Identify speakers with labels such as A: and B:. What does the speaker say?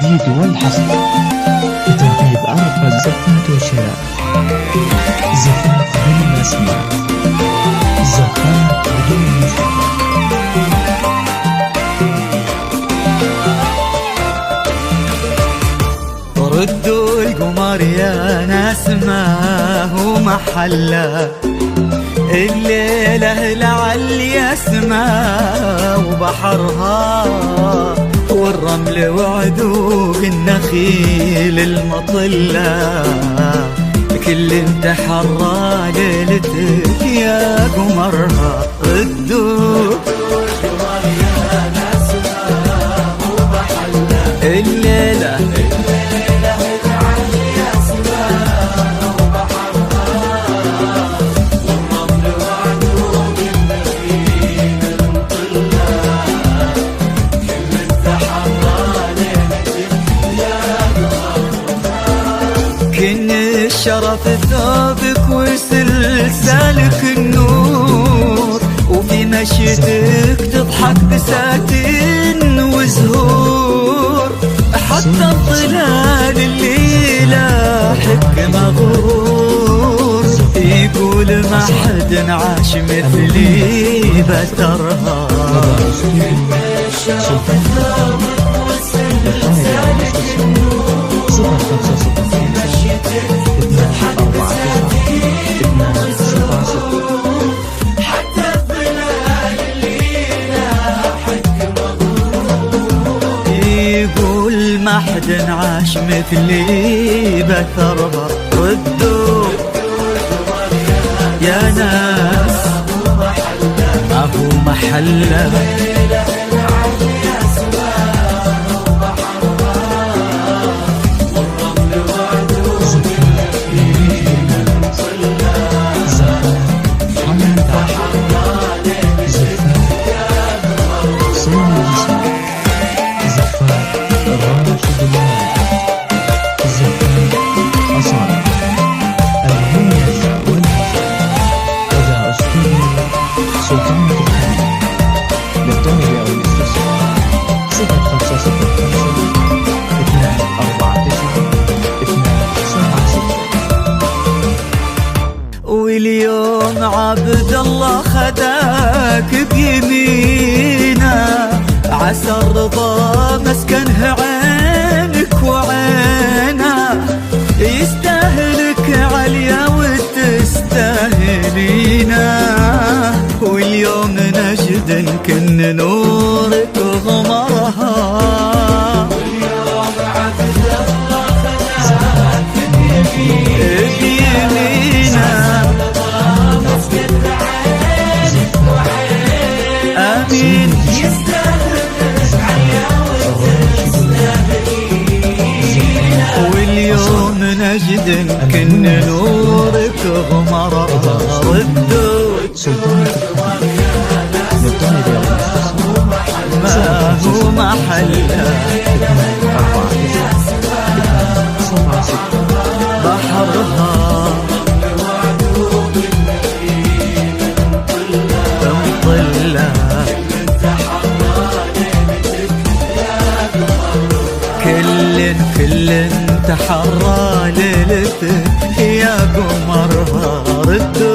A: التحديد والحصر لترتيب عرف الزفات والشراء. زفاف بالأسماء، زفاف بدون مشترك.
B: ردوا القمر يا ناس ما هو محله، الليلة لعل يسمى وبحرها والرمل وعدوق النخيل المطلة، كل انت حرى ليلتك يا قمرها. ردوا يا ناس ما هو محله، الليلة كن الشرف ثوبك وسلسالك النور، وفي مشيتك تضحك بساتين وزهور، حتى الظلال اللي لاحق مغرور يقول ما حد عاش مثلي بثرها. الشرف ثوبك وسلسالك النور، حتى الظلال اللي لاحق مغرور يقول ما حد عاش مثلي بثرها. ردوا يا ناس ما هو محله، واليوم عبد الله خداك بيمينه، عسى الرضا مسكنه عينك وعينه، يستاهلك عليا وتستاهلينه، واليوم نجد كن نورك غمرها. واليوم عبد الله خداك بيمينه، آمين واليوم نجد كن نورك غمرها. ردوا ما هو محله، بحرها مطلة، كل تحرى ليلتك يا قمرها. ردوا